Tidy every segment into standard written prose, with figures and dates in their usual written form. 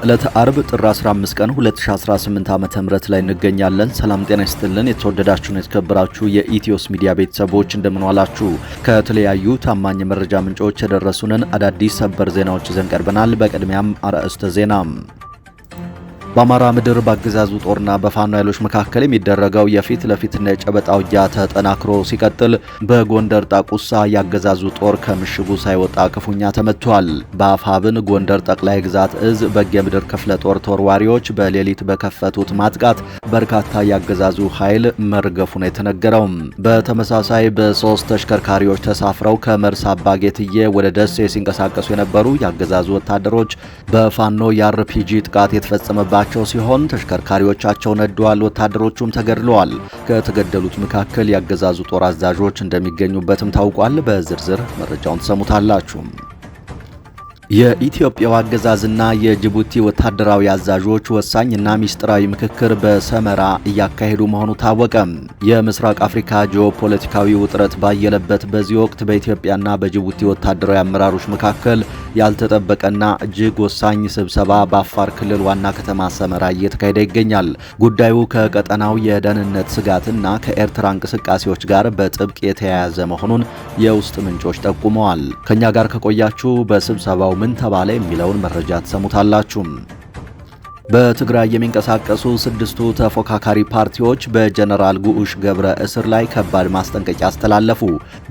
ዕለተ አርብ ጥር 15 ቀን 2018 ዓ.ም ላይ እንገኛለን። ሰላም ጤና ይስጥልን። የተወደዳችሁና የተከበራችሁ የኢትዮስ ሚዲያ ቤተሰቦች እንደምን ዋላችሁ? ከተለያዩ ታማኝ መረጃ ምንጮች የደረሱንን አዳዲስ ሰበር ዜናዎች ይዘን ቀርበናል። በቅድሚያም አርዕስተ ዜና። በአማራ ምድር በአገዛዙ ጦርና በፋኖ ኃይሎች መካከል የሚደረገው የፊት ለፊትና የጨበጣ ውጊያ ተጠናክሮ ሲቀጥል በጎንደር ጣቁሳ ያገዛዙ ጦር ከምሽጉ ሳይወጣ ክፉኛ ተመቷል። በአፋብን ጎንደር ጠቅላይ ግዛት እዝ በጌምድር ክፍለ ጦር ተወርዋሪዎች በሌሊት በከፈቱት ማጥቃት በርካታ ያገዛዙ ኃይል መርገፉ ነው የተነገረው። በተመሳሳይ በሶስት ተሽከርካሪዎች ተሳፍረው ከመርሳ አባጌትዬ ወደ ደሴ ሲንቀሳቀሱ የነበሩ ያገዛዙ ወታደሮች በፋኖ የአርፒጂ ጥቃት የተፈጸመባቸው ሲሆን ተሽከርካሪዎቻቸው ነደዋል። ወታደሮቹም ተገድለዋል። ከተገደሉት መካከል ያገዛዙ ጦር አዛዦች እንደሚገኙበትም ታውቋል። በዝርዝር መረጃውን ተሰሙታላችሁ። የኢትዮጵያው አገዛዝና የጅቡቲ ወታደራዊ አዛዦች ወሳኝና ሚስጥራዊ ምክክር በሰመራ እያካሄዱ መሆኑ ታወቀ። የምስራቅ አፍሪካ ጂኦፖለቲካዊ ውጥረት ባየለበት በዚህ ወቅት በኢትዮጵያና በጅቡቲ ወታደራዊ አመራሮች መካከል ያልተጠበቀና እጅግ ወሳኝ ስብሰባ በአፋር ክልል ዋና ከተማ ሰመራ እየተካሄደ ይገኛል። ጉዳዩ ከቀጠናው የደህንነት ስጋትና ከኤርትራ እንቅስቃሴዎች ጋር በጥብቅ የተያያዘ መሆኑን የውስጥ ምንጮች ጠቁመዋል። ከኛ ጋር ከቆያችሁ በስብሰባው ምን ተባለ የሚለውን መረጃ ተሰሙታላችሁ። በትግራይ የሚንቀሳቀሱ ስድስቱ ተፎካካሪ ፓርቲዎች በጀነራል ጉዑሽ ገብረ እስር ላይ ከባድ ማስጠንቀቂያ አስተላለፉ።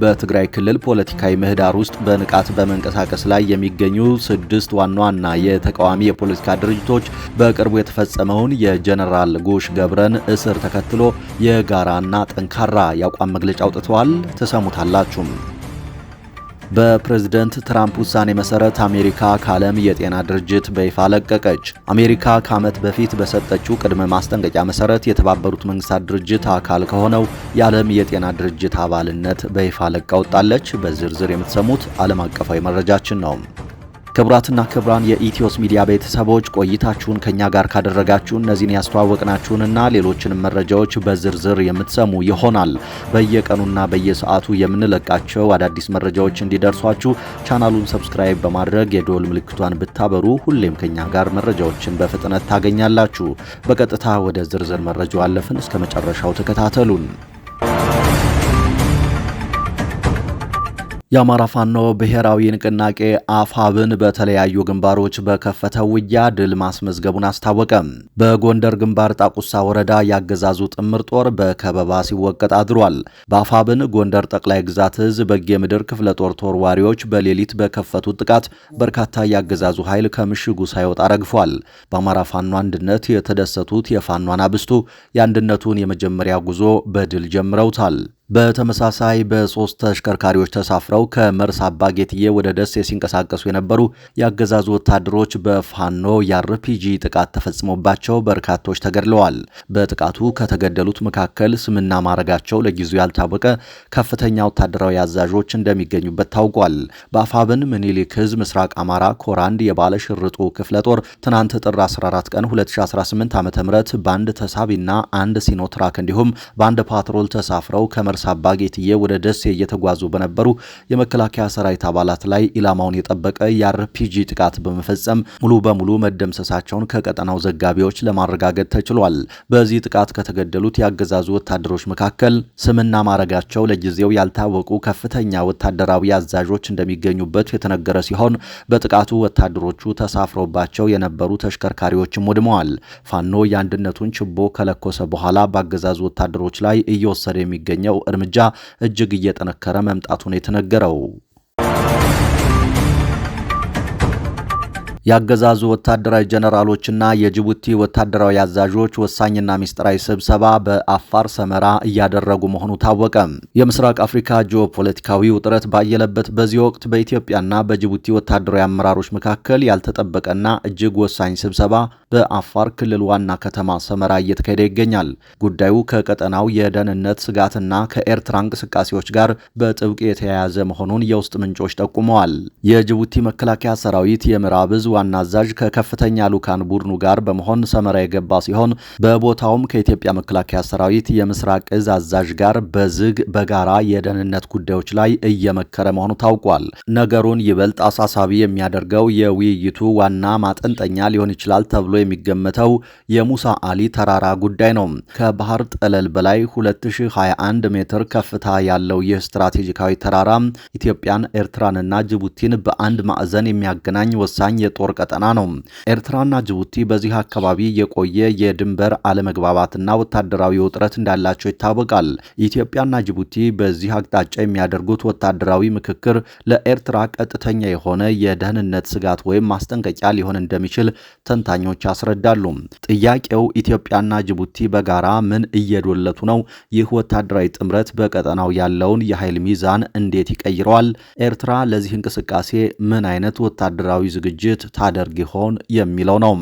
በትግራይ ክልል ፖለቲካዊ ምህዳር ውስጥ በንቃት በመንቀሳቀስ ላይ የሚገኙ ስድስት ዋና ዋና የተቃዋሚ የፖለቲካ ድርጅቶች በቅርቡ የተፈጸመውን የጀነራል ጉዑሽ ገብረን እስር ተከትሎ የጋራና ጠንካራ የአቋም መግለጫ አውጥተዋል። ተሰሙታላችሁ። በፕሬዝደንት ትራምፕ ውሳኔ መሰረት አሜሪካ ከዓለም የጤና ድርጅት በይፋ ለቀቀች። አሜሪካ ከዓመት በፊት በሰጠችው ቅድመ ማስጠንቀቂያ መሰረት የተባበሩት መንግስታት ድርጅት አካል ከሆነው የዓለም የጤና ድርጅት አባልነት በይፋ ለቃ ወጣለች። በዝርዝር የምትሰሙት ዓለም አቀፋዊ መረጃችን ነው። ክቡራትና ክቡራን የኢትዮስ ሚዲያ ቤተሰቦች ቆይታችሁን ከኛ ጋር ካደረጋችሁ እነዚህን ያስተዋወቅናችሁንና ሌሎችንም መረጃዎች በዝርዝር የምትሰሙ ይሆናል። በየቀኑና በየሰዓቱ የምንለቃቸው አዳዲስ መረጃዎች እንዲደርሷችሁ ቻናሉን ሰብስክራይብ በማድረግ የደወል ምልክቷን ብታበሩ ሁሌም ከኛ ጋር መረጃዎችን በፍጥነት ታገኛላችሁ። በቀጥታ ወደ ዝርዝር መረጃው አለፍን። እስከ መጨረሻው ተከታተሉን። የአማራ ፋኖ ብሔራዊ ንቅናቄ አፋብን በተለያዩ ግንባሮች በከፈተው ውጊያ ድል ማስመዝገቡን አስታወቀ። በጎንደር ግንባር ጣቁሳ ወረዳ ያገዛዙ ጥምር ጦር በከበባ ሲወቀጥ አድሯል። በአፋብን ጎንደር ጠቅላይ ግዛት እዝ በጌምድር ክፍለ ጦር ተወርዋሪዎች በሌሊት በከፈቱት ጥቃት በርካታ ያገዛዙ ኃይል ከምሽጉ ሳይወጣ ረግፏል። በአማራ ፋኖ አንድነት የተደሰቱት የፋኖ አናብስቱ የአንድነቱን የመጀመሪያ ጉዞ በድል ጀምረውታል። በተመሳሳይ በሶስት ተሽከርካሪዎች ተሳፍረው ከመርሳ አባጌትዬ ወደ ደሴ ሲንቀሳቀሱ የነበሩ ያገዛዙ ወታደሮች በፋኖ የአርፒጂ ጥቃት ተፈጽሞባቸው በርካቶች ተገድለዋል። በጥቃቱ ከተገደሉት መካከል ስምና ማዕረጋቸው ለጊዜው ያልታወቀ ከፍተኛ ወታደራዊ አዛዦች እንደሚገኙበት ታውቋል። በአፋብን ምኒልክ ዕዝ ምስራቅ አማራ ኮር 1 የባለ ሽርጡ ክፍለ ጦር ትናንት ጥር 14 ቀን 2018 ዓ.ም በአንድ ተሳቢና አንድ ሲኖትራክ እንዲሁም በአንድ ፓትሮል ተሳፍረው ከመርሳ አባጌትዬ ወደ ደሴ እየተጓዙ በነበሩ የመከላከያ ሰራዊት አባላት ላይ ኢላማውን የጠበቀ የአርፒጂ ጥቃት በመፈጸም ሙሉ በሙሉ መደምሰሳቸውን ከቀጠናው ዘጋቢዎች ለማረጋገጥ ተችሏል። በዚህ ጥቃት ከተገደሉት ያገዛዙ ወታደሮች መካከል ስምና ማዕረጋቸው ለጊዜው ያልታወቁ ከፍተኛ ወታደራዊ አዛዦች እንደሚገኙበት የተነገረ ሲሆን በጥቃቱ ወታደሮቹ ተሳፍረውባቸው የነበሩ ተሽከርካሪዎችም ወድመዋል። ፋኖ የአንድነቱን ችቦ ከለኮሰ በኋላ በአገዛዙ ወታደሮች ላይ እየወሰደ የሚገኘው እርምጃ እጅግ እየጠነከረ መምጣቱን የተነገረው። ያገዛዙ ወታደራዊ ጀነራሎችና የጅቡቲ ወታደራዊ አዛዦች ወሳኝና ሚስጥራዊ ስብሰባ በአፋር ሰመራ እያደረጉ መሆኑ ታወቀ። የምስራቅ አፍሪካ ጂኦፖለቲካዊ ውጥረት ባየለበት በዚህ ወቅት በኢትዮጵያና በጅቡቲ ወታደራዊ አመራሮች መካከል ያልተጠበቀና እጅግ ወሳኝ ስብሰባ በአፋር ክልል ዋና ከተማ ሰመራ እየተካሄደ ይገኛል። ጉዳዩ ከቀጠናው የደህንነት ስጋትና ከኤርትራ እንቅስቃሴዎች ጋር በጥብቅ የተያያዘ መሆኑን የውስጥ ምንጮች ጠቁመዋል። የጅቡቲ መከላከያ ሰራዊት የምዕራብ ዕዝ ዋና አዛዥ ከከፍተኛ ልዑካን ቡድኑ ጋር በመሆን ሰመራ የገባ ሲሆን በቦታውም ከኢትዮጵያ መከላከያ ሰራዊት የምስራቅ እዝ አዛዥ ጋር በዝግ በጋራ የደህንነት ጉዳዮች ላይ እየመከረ መሆኑ ታውቋል። ነገሩን ይበልጥ አሳሳቢ የሚያደርገው የውይይቱ ዋና ማጠንጠኛ ሊሆን ይችላል ተብሎ የሚገመተው የሙሳ አሊ ተራራ ጉዳይ ነው። ከባህር ጠለል በላይ 2021 ሜትር ከፍታ ያለው ይህ ስትራቴጂካዊ ተራራ ኢትዮጵያን፣ ኤርትራንና ጅቡቲን በአንድ ማዕዘን የሚያገናኝ ወሳኝ የጦር ቀጠና ነው። ኤርትራና ጅቡቲ በዚህ አካባቢ የቆየ የድንበር አለመግባባትና ወታደራዊ ውጥረት እንዳላቸው ይታወቃል። ኢትዮጵያና ጅቡቲ በዚህ አቅጣጫ የሚያደርጉት ወታደራዊ ምክክር ለኤርትራ ቀጥተኛ የሆነ የደህንነት ስጋት ወይም ማስጠንቀቂያ ሊሆን እንደሚችል ተንታኞች ያስረዳሉ። ጥያቄው ኢትዮጵያና ጅቡቲ በጋራ ምን እየዶለቱ ነው? ይህ ወታደራዊ ጥምረት በቀጠናው ያለውን የኃይል ሚዛን እንዴት ይቀይረዋል? ኤርትራ ለዚህ እንቅስቃሴ ምን አይነት ወታደራዊ ዝግጅት ታደርግ ይሆን የሚለው ነው።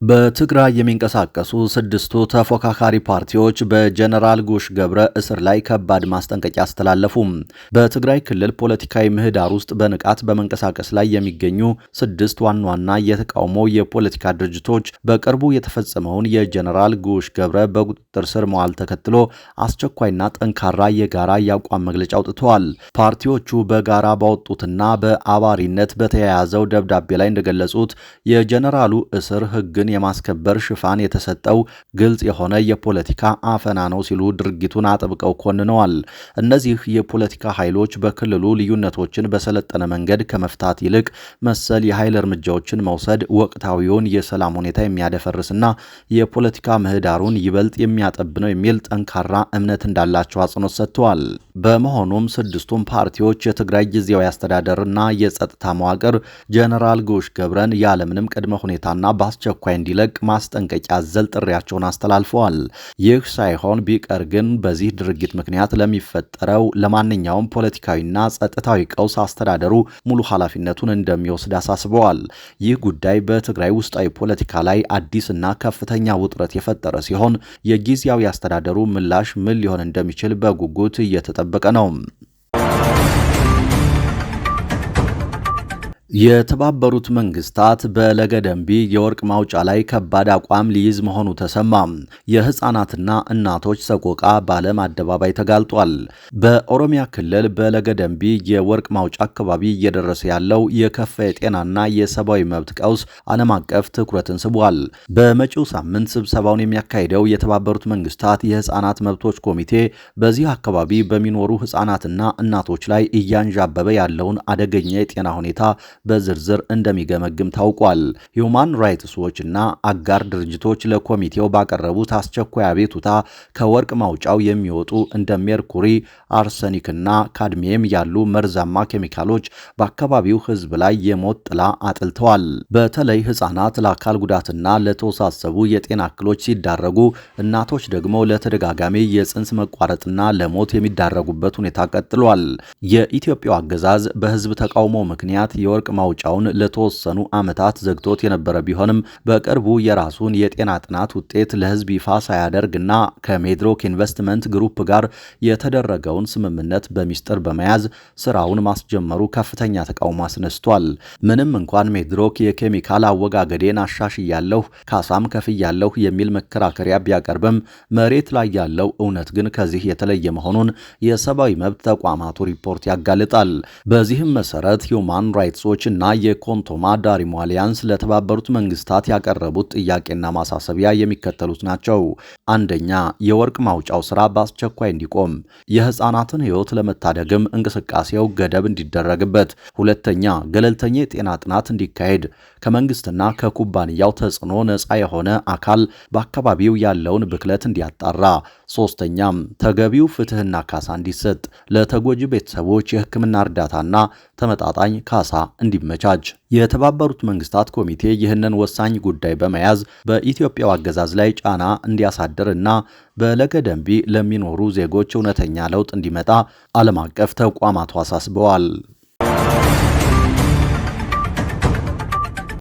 በትግራይ የሚንቀሳቀሱ ስድስቱ ተፎካካሪ ፓርቲዎች በጀነራል ጎሽ ገብረ እስር ላይ ከባድ ማስጠንቀቂያ አስተላለፉ። በትግራይ ክልል ፖለቲካዊ ምህዳር ውስጥ በንቃት በመንቀሳቀስ ላይ የሚገኙ ስድስት ዋና ዋና የተቃውሞ የፖለቲካ ድርጅቶች በቅርቡ የተፈጸመውን የጀነራል ጎሽ ገብረ በቁጥጥር ስር መዋል ተከትሎ አስቸኳይና ጠንካራ የጋራ የአቋም መግለጫ አውጥተዋል። ፓርቲዎቹ በጋራ ባወጡትና በአባሪነት በተያያዘው ደብዳቤ ላይ እንደገለጹት የጀነራሉ እስር ሕግን የማስከበር ሽፋን የተሰጠው ግልጽ የሆነ የፖለቲካ አፈና ነው ሲሉ ድርጊቱን አጥብቀው ኮንነዋል። እነዚህ የፖለቲካ ኃይሎች በክልሉ ልዩነቶችን በሰለጠነ መንገድ ከመፍታት ይልቅ መሰል የኃይል እርምጃዎችን መውሰድ ወቅታዊውን የሰላም ሁኔታ የሚያደፈርስና የፖለቲካ ምህዳሩን ይበልጥ የሚያጠብ ነው የሚል ጠንካራ እምነት እንዳላቸው አጽንኦት ሰጥተዋል። በመሆኑም ስድስቱም ፓርቲዎች የትግራይ ጊዜያዊ አስተዳደርና የጸጥታ መዋቅር ጀነራል ጎሽ ገብረን ያለምንም ቅድመ ሁኔታና በአስቸኳይ እንዲለቅ ማስጠንቀቂያ አዘል ጥሪያቸውን አስተላልፈዋል። ይህ ሳይሆን ቢቀር ግን በዚህ ድርጊት ምክንያት ለሚፈጠረው ለማንኛውም ፖለቲካዊና ጸጥታዊ ቀውስ አስተዳደሩ ሙሉ ኃላፊነቱን እንደሚወስድ አሳስበዋል። ይህ ጉዳይ በትግራይ ውስጣዊ ፖለቲካ ላይ አዲስና ከፍተኛ ውጥረት የፈጠረ ሲሆን የጊዜያዊ አስተዳደሩ ምላሽ ምን ሊሆን እንደሚችል በጉጉት እየተጠበቀ ነው። የተባበሩት መንግስታት በለገደንቢ የወርቅ ማውጫ ላይ ከባድ አቋም ሊይዝ መሆኑ ተሰማ። የህፃናትና እናቶች ሰቆቃ በዓለም አደባባይ ተጋልጧል። በኦሮሚያ ክልል በለገደንቢ የወርቅ ማውጫ አካባቢ እየደረሰ ያለው የከፋ የጤናና የሰብአዊ መብት ቀውስ ዓለም አቀፍ ትኩረትን ስቧል። በመጪው ሳምንት ስብሰባውን የሚያካሂደው የተባበሩት መንግስታት የህፃናት መብቶች ኮሚቴ በዚህ አካባቢ በሚኖሩ ህፃናትና እናቶች ላይ እያንዣበበ ያለውን አደገኛ የጤና ሁኔታ በዝርዝር እንደሚገመግም ታውቋል። ሂዩማን ራይትስ ዎች እና አጋር ድርጅቶች ለኮሚቴው ባቀረቡት አስቸኳይ አቤቱታ ከወርቅ ማውጫው የሚወጡ እንደ ሜርኩሪ፣ አርሰኒክና ካድሚየም ያሉ መርዛማ ኬሚካሎች በአካባቢው ህዝብ ላይ የሞት ጥላ አጥልተዋል። በተለይ ህፃናት ለአካል ጉዳትና ለተወሳሰቡ የጤና እክሎች ሲዳረጉ፣ እናቶች ደግሞ ለተደጋጋሚ የጽንስ መቋረጥና ለሞት የሚዳረጉበት ሁኔታ ቀጥሏል። የኢትዮጵያው አገዛዝ በህዝብ ተቃውሞ ምክንያት የወርቅ ማውጫውን ለተወሰኑ ዓመታት ዘግቶት የነበረ ቢሆንም በቅርቡ የራሱን የጤና ጥናት ውጤት ለህዝብ ይፋ ሳያደርግና ከሜድሮክ ኢንቨስትመንት ግሩፕ ጋር የተደረገውን ስምምነት በሚስጥር በመያዝ ስራውን ማስጀመሩ ከፍተኛ ተቃውሞ አስነስቷል። ምንም እንኳን ሜድሮክ የኬሚካል አወጋገዴን አሻሽያለሁ፣ ካሳም ከፍያለሁ የሚል መከራከሪያ ቢያቀርብም መሬት ላይ ያለው እውነት ግን ከዚህ የተለየ መሆኑን የሰብአዊ መብት ተቋማቱ ሪፖርት ያጋልጣል። በዚህም መሰረት ሂዩማን ራይትስ ዎች እና የኮንቶማ ዳሪሞ አሊያንስ ለተባበሩት መንግስታት ያቀረቡት ጥያቄና ማሳሰቢያ የሚከተሉት ናቸው። አንደኛ፣ የወርቅ ማውጫው ስራ በአስቸኳይ እንዲቆም፣ የህፃናትን ህይወት ለመታደግም እንቅስቃሴው ገደብ እንዲደረግበት። ሁለተኛ፣ ገለልተኛ የጤና ጥናት እንዲካሄድ፣ ከመንግስትና ከኩባንያው ተጽዕኖ ነፃ የሆነ አካል በአካባቢው ያለውን ብክለት እንዲያጣራ። ሶስተኛም፣ ተገቢው ፍትህና ካሳ እንዲሰጥ፣ ለተጎጂ ቤተሰቦች የህክምና እርዳታና ተመጣጣኝ ካሳ እንዲመቻች። የተባበሩት መንግስታት ኮሚቴ ይህንን ወሳኝ ጉዳይ በመያዝ በኢትዮጵያው አገዛዝ ላይ ጫና እንዲያሳድር እና በለገደንቢ ለሚኖሩ ዜጎች እውነተኛ ለውጥ እንዲመጣ ዓለም አቀፍ ተቋማቱ አሳስበዋል።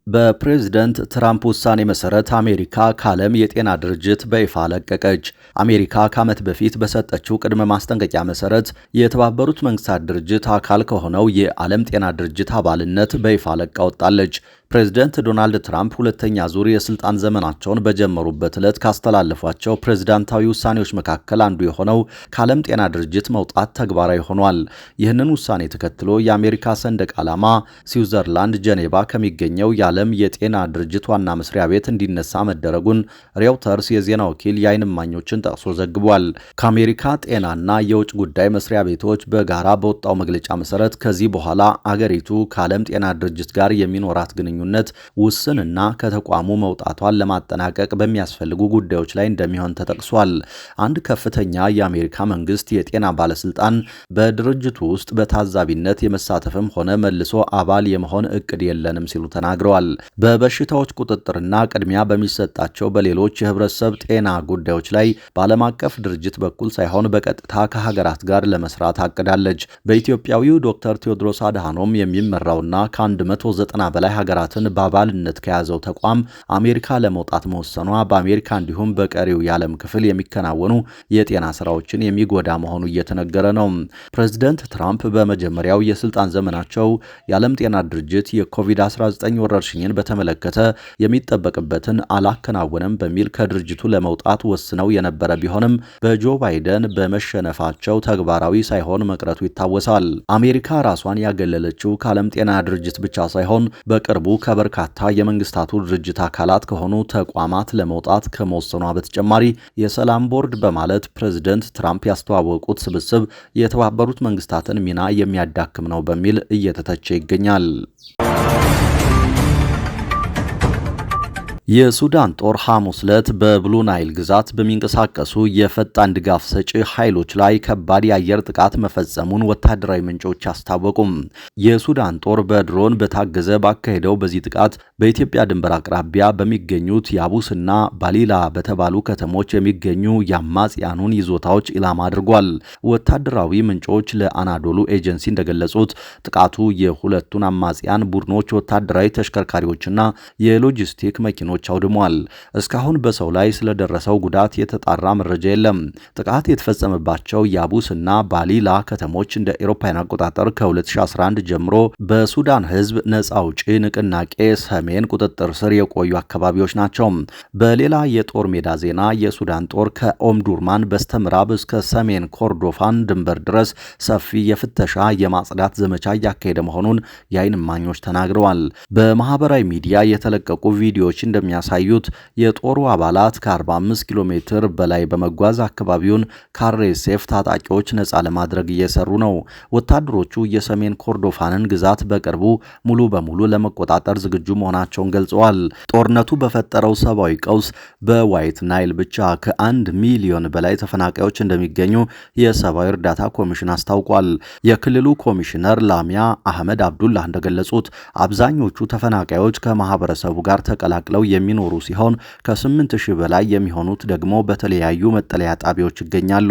በፕሬዝደንት ትራምፕ ውሳኔ መሰረት አሜሪካ ከዓለም የጤና ድርጅት በይፋ ለቀቀች። አሜሪካ ከዓመት በፊት በሰጠችው ቅድመ ማስጠንቀቂያ መሰረት የተባበሩት መንግስታት ድርጅት አካል ከሆነው የዓለም ጤና ድርጅት አባልነት በይፋ ለቃ ወጣለች። ፕሬዝደንት ዶናልድ ትራምፕ ሁለተኛ ዙር የስልጣን ዘመናቸውን በጀመሩበት ዕለት ካስተላለፏቸው ፕሬዝዳንታዊ ውሳኔዎች መካከል አንዱ የሆነው ከዓለም ጤና ድርጅት መውጣት ተግባራዊ ሆኗል። ይህንን ውሳኔ ተከትሎ የአሜሪካ ሰንደቅ ዓላማ ስዊዘርላንድ ጄኔቫ ከሚገኘው የዓለም የጤና ድርጅት ዋና መስሪያ ቤት እንዲነሳ መደረጉን ሬውተርስ የዜና ወኪል የዓይን እማኞችን ጠቅሶ ዘግቧል። ከአሜሪካ ጤናና የውጭ ጉዳይ መስሪያ ቤቶች በጋራ በወጣው መግለጫ መሰረት ከዚህ በኋላ አገሪቱ ከዓለም ጤና ድርጅት ጋር የሚኖራት ግንኙነት ውስንና ከተቋሙ መውጣቷን ለማጠናቀቅ በሚያስፈልጉ ጉዳዮች ላይ እንደሚሆን ተጠቅሷል። አንድ ከፍተኛ የአሜሪካ መንግስት የጤና ባለስልጣን በድርጅቱ ውስጥ በታዛቢነት የመሳተፍም ሆነ መልሶ አባል የመሆን እቅድ የለንም ሲሉ ተናግረዋል። በበሽታዎች ቁጥጥርና ቅድሚያ በሚሰጣቸው በሌሎች የህብረተሰብ ጤና ጉዳዮች ላይ በዓለም አቀፍ ድርጅት በኩል ሳይሆን በቀጥታ ከሀገራት ጋር ለመስራት አቅዳለች። በኢትዮጵያዊው ዶክተር ቴዎድሮስ አድሃኖም የሚመራውና ከ190 በላይ ሀገራት በአባልነት ከያዘው ተቋም አሜሪካ ለመውጣት መወሰኗ በአሜሪካ እንዲሁም በቀሪው የዓለም ክፍል የሚከናወኑ የጤና ስራዎችን የሚጎዳ መሆኑ እየተነገረ ነው። ፕሬዝደንት ትራምፕ በመጀመሪያው የስልጣን ዘመናቸው የዓለም ጤና ድርጅት የኮቪድ-19 ወረርሽኝን በተመለከተ የሚጠበቅበትን አላከናወነም በሚል ከድርጅቱ ለመውጣት ወስነው የነበረ ቢሆንም በጆ ባይደን በመሸነፋቸው ተግባራዊ ሳይሆን መቅረቱ ይታወሳል። አሜሪካ ራሷን ያገለለችው ከዓለም ጤና ድርጅት ብቻ ሳይሆን በቅርቡ ከበርካታ የመንግስታቱ ድርጅት አካላት ከሆኑ ተቋማት ለመውጣት ከመወሰኗ በተጨማሪ የሰላም ቦርድ በማለት ፕሬዝደንት ትራምፕ ያስተዋወቁት ስብስብ የተባበሩት መንግስታትን ሚና የሚያዳክም ነው በሚል እየተተቸ ይገኛል። የሱዳን ጦር ሐሙስ ዕለት በብሉ ናይል ግዛት በሚንቀሳቀሱ የፈጣን ድጋፍ ሰጪ ኃይሎች ላይ ከባድ የአየር ጥቃት መፈጸሙን ወታደራዊ ምንጮች አስታወቁም። የሱዳን ጦር በድሮን በታገዘ ባካሄደው በዚህ ጥቃት በኢትዮጵያ ድንበር አቅራቢያ በሚገኙት ያቡስና ባሊላ በተባሉ ከተሞች የሚገኙ የአማጽያኑን ይዞታዎች ኢላማ አድርጓል። ወታደራዊ ምንጮች ለአናዶሉ ኤጀንሲ እንደገለጹት ጥቃቱ የሁለቱን አማጽያን ቡድኖች ወታደራዊ ተሽከርካሪዎችና የሎጂስቲክ መኪኖች አውድሟል። እስካሁን በሰው ላይ ስለደረሰው ጉዳት የተጣራ መረጃ የለም። ጥቃት የተፈጸመባቸው ያቡስና ባሊላ ከተሞች እንደ አውሮፓውያን አቆጣጠር ከ2011 ጀምሮ በሱዳን ሕዝብ ነጻ አውጪ ንቅናቄ ሰሜን ቁጥጥር ስር የቆዩ አካባቢዎች ናቸው። በሌላ የጦር ሜዳ ዜና የሱዳን ጦር ከኦምዱርማን በስተምዕራብ እስከ ሰሜን ኮርዶፋን ድንበር ድረስ ሰፊ የፍተሻ የማጽዳት ዘመቻ እያካሄደ መሆኑን የዓይን እማኞች ተናግረዋል። በማህበራዊ ሚዲያ የተለቀቁ ቪዲዮዎች እንደሚያሳዩት የጦሩ አባላት ከ45 ኪሎ ሜትር በላይ በመጓዝ አካባቢውን ከአርኤስኤፍ ታጣቂዎች ነጻ ለማድረግ እየሰሩ ነው። ወታደሮቹ የሰሜን ኮርዶፋንን ግዛት በቅርቡ ሙሉ በሙሉ ለመቆጣጠር ዝግጁ መሆናቸውን ገልጸዋል። ጦርነቱ በፈጠረው ሰብአዊ ቀውስ በዋይት ናይል ብቻ ከ1 ሚሊዮን በላይ ተፈናቃዮች እንደሚገኙ የሰብአዊ እርዳታ ኮሚሽን አስታውቋል። የክልሉ ኮሚሽነር ላሚያ አህመድ አብዱላህ እንደገለጹት አብዛኞቹ ተፈናቃዮች ከማህበረሰቡ ጋር ተቀላቅለው የሚኖሩ ሲሆን ከ8000 በላይ የሚሆኑት ደግሞ በተለያዩ መጠለያ ጣቢያዎች ይገኛሉ።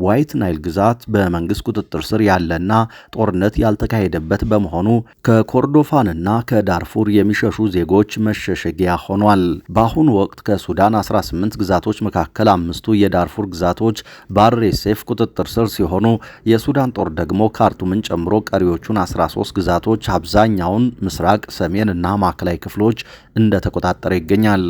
ዋይት ናይል ግዛት በመንግስት ቁጥጥር ስር ያለና ጦርነት ያልተካሄደበት በመሆኑ ከኮርዶፋንና ከዳርፉር የሚሸሹ ዜጎች መሸሸጊያ ሆኗል። በአሁኑ ወቅት ከሱዳን 18 ግዛቶች መካከል 5ቱ የዳርፉር ግዛቶች በአርኤስኤፍ ቁጥጥር ስር ሲሆኑ የሱዳን ጦር ደግሞ ካርቱምን ጨምሮ ቀሪዎቹን 13 ግዛቶች አብዛኛውን ምስራቅ፣ ሰሜን እና ማዕከላዊ ክፍሎች እንደተቆጣጠረ ይገኛል።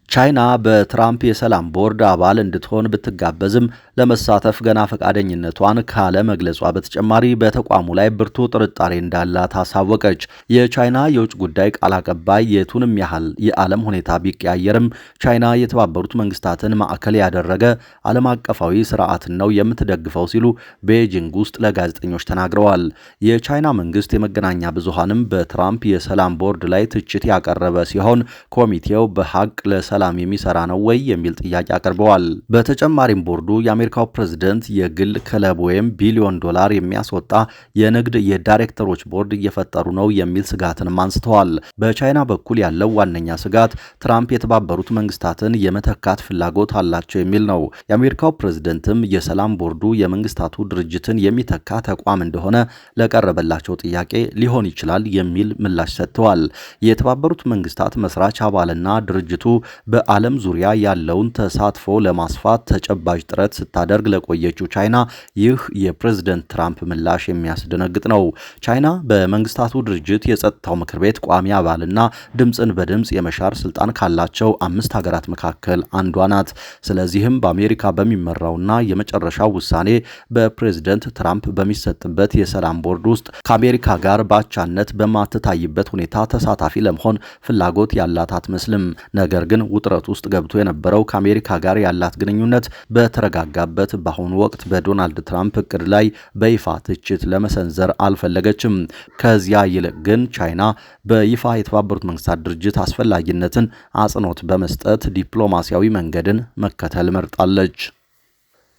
ቻይና በትራምፕ የሰላም ቦርድ አባል እንድትሆን ብትጋበዝም ለመሳተፍ ገና ፈቃደኝነቷን ካለ መግለጿ በተጨማሪ በተቋሙ ላይ ብርቱ ጥርጣሬ እንዳላት አሳወቀች። የቻይና የውጭ ጉዳይ ቃል አቀባይ የቱንም ያህል የዓለም ሁኔታ ቢቀያየርም ቻይና የተባበሩት መንግስታትን ማዕከል ያደረገ ዓለም አቀፋዊ ስርዓትን ነው የምትደግፈው ሲሉ ቤጂንግ ውስጥ ለጋዜጠኞች ተናግረዋል። የቻይና መንግስት የመገናኛ ብዙሃንም በትራምፕ የሰላም ቦርድ ላይ ትችት ያቀረበ ሲሆን ኮሚቴው በሀቅ ለሰላም ለሰላም የሚሰራ ነው ወይ የሚል ጥያቄ አቅርበዋል። በተጨማሪም ቦርዱ የአሜሪካው ፕሬዝደንት የግል ክለብ ወይም ቢሊዮን ዶላር የሚያስወጣ የንግድ የዳይሬክተሮች ቦርድ እየፈጠሩ ነው የሚል ስጋትንም አንስተዋል። በቻይና በኩል ያለው ዋነኛ ስጋት ትራምፕ የተባበሩት መንግስታትን የመተካት ፍላጎት አላቸው የሚል ነው። የአሜሪካው ፕሬዝደንትም የሰላም ቦርዱ የመንግስታቱ ድርጅትን የሚተካ ተቋም እንደሆነ ለቀረበላቸው ጥያቄ ሊሆን ይችላል የሚል ምላሽ ሰጥተዋል። የተባበሩት መንግስታት መስራች አባልና ድርጅቱ በዓለም ዙሪያ ያለውን ተሳትፎ ለማስፋት ተጨባጭ ጥረት ስታደርግ ለቆየችው ቻይና ይህ የፕሬዝደንት ትራምፕ ምላሽ የሚያስደነግጥ ነው። ቻይና በመንግስታቱ ድርጅት የጸጥታው ምክር ቤት ቋሚ አባልና ድምፅን በድምፅ የመሻር ስልጣን ካላቸው 5 ሀገራት መካከል አንዷ ናት። ስለዚህም በአሜሪካ በሚመራውና የመጨረሻው ውሳኔ በፕሬዝደንት ትራምፕ በሚሰጥበት የሰላም ቦርድ ውስጥ ከአሜሪካ ጋር በአቻነት በማትታይበት ሁኔታ ተሳታፊ ለመሆን ፍላጎት ያላት አትመስልም። ነገር ግን ውጥረት ውስጥ ገብቶ የነበረው ከአሜሪካ ጋር ያላት ግንኙነት በተረጋጋበት በአሁኑ ወቅት በዶናልድ ትራምፕ እቅድ ላይ በይፋ ትችት ለመሰንዘር አልፈለገችም። ከዚያ ይልቅ ግን ቻይና በይፋ የተባበሩት መንግስታት ድርጅት አስፈላጊነትን አጽንኦት በመስጠት ዲፕሎማሲያዊ መንገድን መከተል መርጣለች።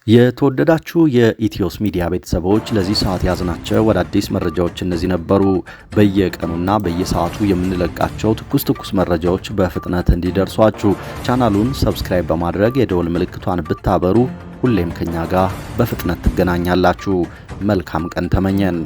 የተወደዳችሁ የኢትዮስ ሚዲያ ቤተሰቦች ለዚህ ሰዓት ያዝናቸው አዳዲስ መረጃዎች እነዚህ ነበሩ። በየቀኑና በየሰዓቱ የምንለቃቸው ትኩስ መረጃዎች በፍጥነት እንዲደርሷችሁ ቻናሉን ሰብስክራይብ በማድረግ የደወል ምልክቷን ብታበሩ ሁሌም ከኛ ጋር በፍጥነት ትገናኛላችሁ። መልካም ቀን ተመኘን።